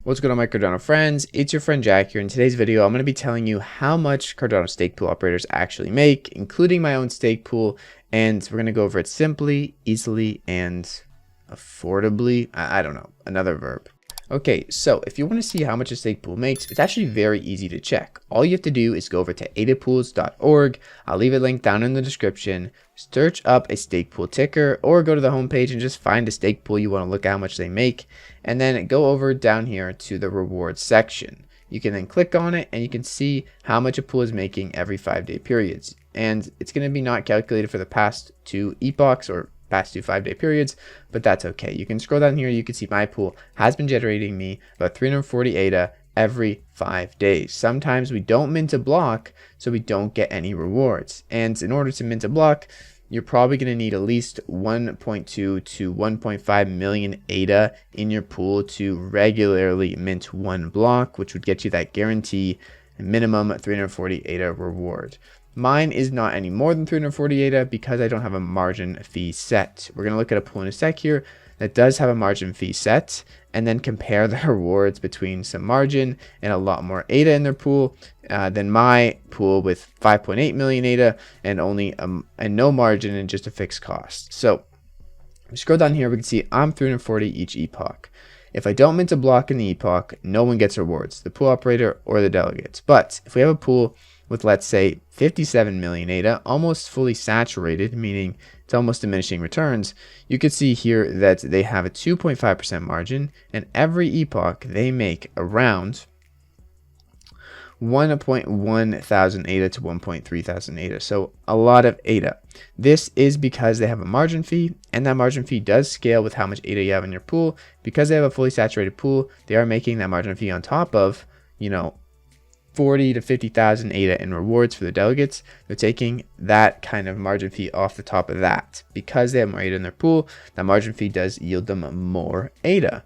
What's going on, my Cardano friends? It's your friend Jack here. In today's video, I'm going to be telling you how much Cardano stake pool operators actually make, including my own stake pool, and we're going to go over it simply, easily, and affordably. I don't know, another verb. Okay, so if you want to see how much a stake pool makes, it's actually very easy to check. All you have to do is go over to adapools.org. I'll leave a link down in the description. Search up a stake pool ticker or go to the homepage and just find a stake pool you want to look at how much they make. And then go over down here to the rewards section. You can then click on it and you can see how much a pool is making every 5-day periods. And it's going to be not calculated for the past 2 epochs or past 2 5-day periods, but that's okay. You can scroll down here. You can see my pool has been generating me about 340 ADA every 5 days. Sometimes we don't mint a block, so we don't get any rewards. And in order to mint a block, you're probably going to need at least 1.2 to 1.5 million ADA in your pool to regularly mint one block, which would get you that guarantee minimum 340 ADA reward. Mine is not any more than 340 ADA because I don't have a margin fee set. We're going to look at a pool in a sec here that does have a margin fee set, and then compare the rewards between some margin and a lot more ADA in their pool than my pool with 5.8 million ADA and only and no margin and just a fixed cost. So we scroll down here, we can see I'm 340 each epoch. If I don't mint a block in the epoch, no one gets rewards, the pool operator or the delegates. But if we have a pool with, let's say, 57 million ADA, almost fully saturated, meaning it's almost diminishing returns, you can see here that they have a 2.5% margin, and every epoch they make around 1.1 thousand ADA to 1.3 thousand ADA, so a lot of ADA. This is because they have a margin fee, and that margin fee does scale with how much ADA you have in your pool. Because they have a fully saturated pool, they are making that margin fee on top of, 40 to 50,000 ADA in rewards for the delegates. They're taking that kind of margin fee off the top of that. Because they have more ADA in their pool, that margin fee does yield them more ADA.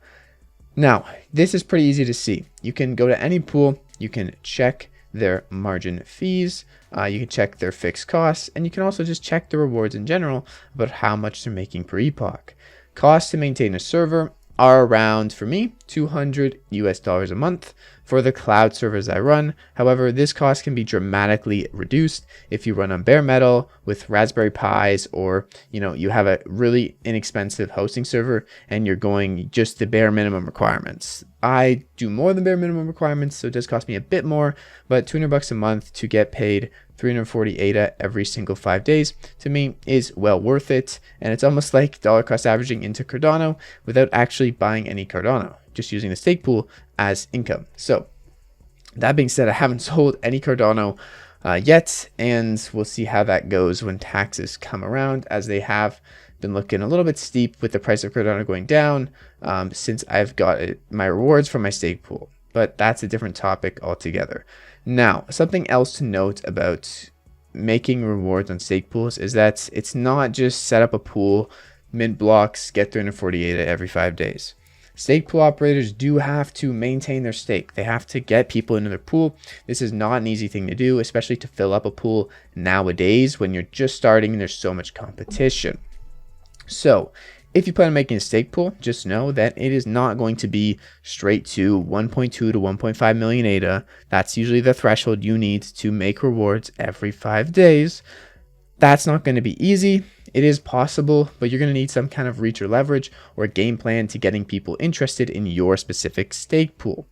Now, this is pretty easy to see. You can go to any pool, you can check their margin fees, you can check their fixed costs, and you can also just check the rewards in general about how much they're making per epoch. Costs to maintain a server are around, for me, $200 US a month for the cloud servers I run. However, this cost can be dramatically reduced if you run on bare metal with Raspberry Pis, or you have a really inexpensive hosting server and you're going just the bare minimum requirements. I do more than bare minimum requirements, so it does cost me a bit more, but $200 a month to get paid 340 ADA every single 5 days to me is well worth it. And it's almost like dollar cost averaging into Cardano without actually buying any Cardano, just using the stake pool as income. So that being said, I haven't sold any Cardano yet, and we'll see how that goes when taxes come around, as they have been looking a little bit steep with the price of Cardano going down since I've got my rewards from my stake pool. But that's a different topic altogether. Now, something else to note about making rewards on stake pools is that it's not just set up a pool, mint blocks, get 340 ADA every 5 days. Stake pool operators do have to maintain their stake. They have to get people into their pool. This is not an easy thing to do, especially to fill up a pool nowadays when you're just starting and there's so much competition. So if you plan on making a stake pool, just know that it is not going to be straight to 1.2 to 1.5 million ADA. That's usually the threshold you need to make rewards every 5 days. That's not going to be easy. It is possible, but you're going to need some kind of reach or leverage or game plan to getting people interested in your specific stake pool.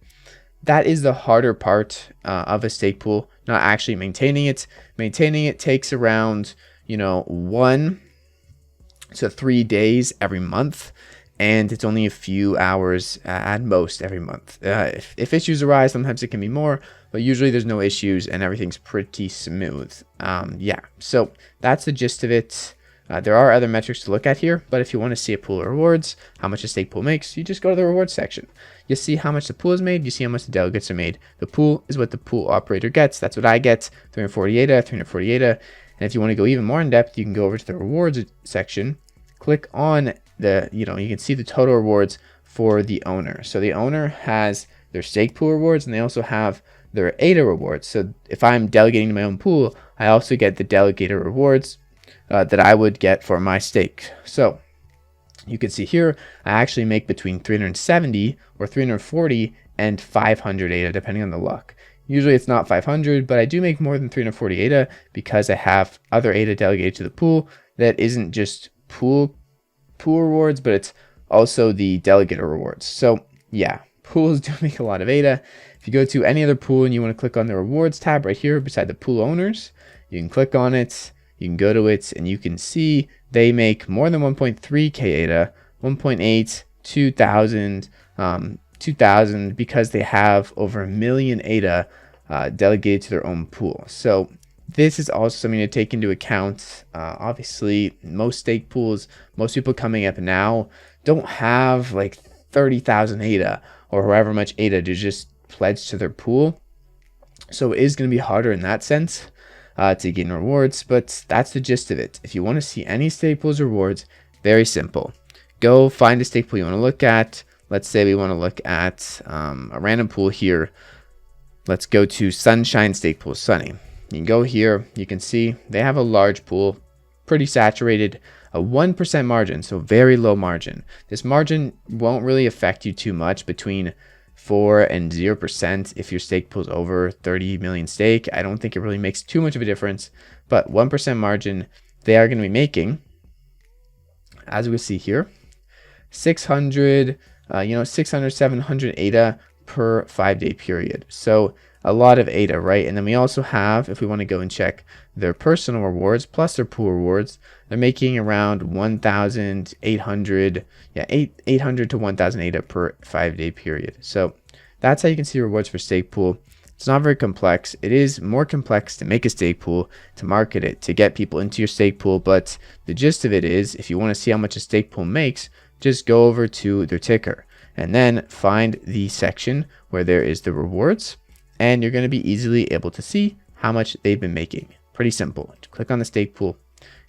That is the harder part of a stake pool, not actually maintaining it. Maintaining it takes around, 1 to 3 days every month, and it's only a few hours at most every month. If issues arise, sometimes it can be more, but usually there's no issues and everything's pretty smooth. So that's the gist of it. There are other metrics to look at here, but if you want to see a pool of rewards, how much a stake pool makes, you just go to the rewards section. You see how much the pool is made, you see how much the delegates are made. The pool is what the pool operator gets. That's what I get, 340 ADA, 340 ADA. And if you want to go even more in depth, you can go over to the rewards section, click on the, you can see the total rewards for the owner. So the owner has their stake pool rewards, and they also have their ADA rewards. So if I'm delegating to my own pool, I also get the delegator rewards that I would get for my stake. So you can see here, I actually make between 370 or 340 and 500 ADA depending on the luck. Usually it's not 500, but I do make more than 340 ADA because I have other ADA delegated to the pool that isn't just pool rewards, but it's also the delegator rewards. So yeah, pools do make a lot of ADA. If you go to any other pool and you want to click on the rewards tab right here beside the pool owners, you can click on it, you can go to it, and you can see they make more than 1.3k ADA, 1.8, 2,000, 2,000 because they have over 1 million ADA delegated to their own pool. So this is also something to take into account. Obviously, most stake pools, most people coming up now don't have like 30,000 ADA or however much ADA to just pledge to their pool. So it is going to be harder in that sense to gain rewards, but that's the gist of it. If you want to see any stake pools rewards, very simple. Go find a stake pool you want to look at. Let's say we want to look at a random pool here. Let's go to Sunshine Stake Pool, Sunny. You can go here. You can see they have a large pool, pretty saturated, a 1% margin, so very low margin. This margin won't really affect you too much, between 4 and 0% if your stake pool's over 30 million stake. I don't think it really makes too much of a difference, but 1% margin they are going to be making, as we see here, 600, 600, 700 ADA per 5-day period. So a lot of ADA, right? And then we also have, if we want to go and check their personal rewards plus their pool rewards, they're making around 1,800, 800 to 1,000 ADA per 5-day period. So that's how you can see rewards for stake pool. It's not very complex. It is more complex to make a stake pool, to market it, to get people into your stake pool. But the gist of it is, if you want to see how much a stake pool makes, just go over to their ticker and then find the section where there is the rewards, and you're going to be easily able to see how much they've been making. Pretty simple. Click on the stake pool,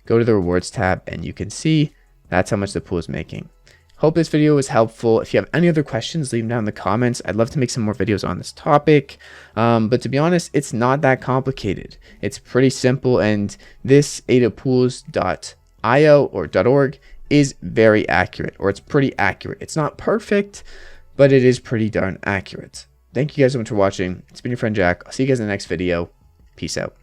go to the rewards tab, and you can see that's how much the pool is making. Hope this video was helpful. If you have any other questions, leave them down in the comments. I'd love to make some more videos on this topic. But to be honest, it's not that complicated. It's pretty simple, and this adapools.io or .org is very accurate, or it's pretty accurate. It's not perfect, but it is pretty darn accurate. Thank you guys so much for watching. It's been your friend Jack. I'll see you guys in the next video. Peace out.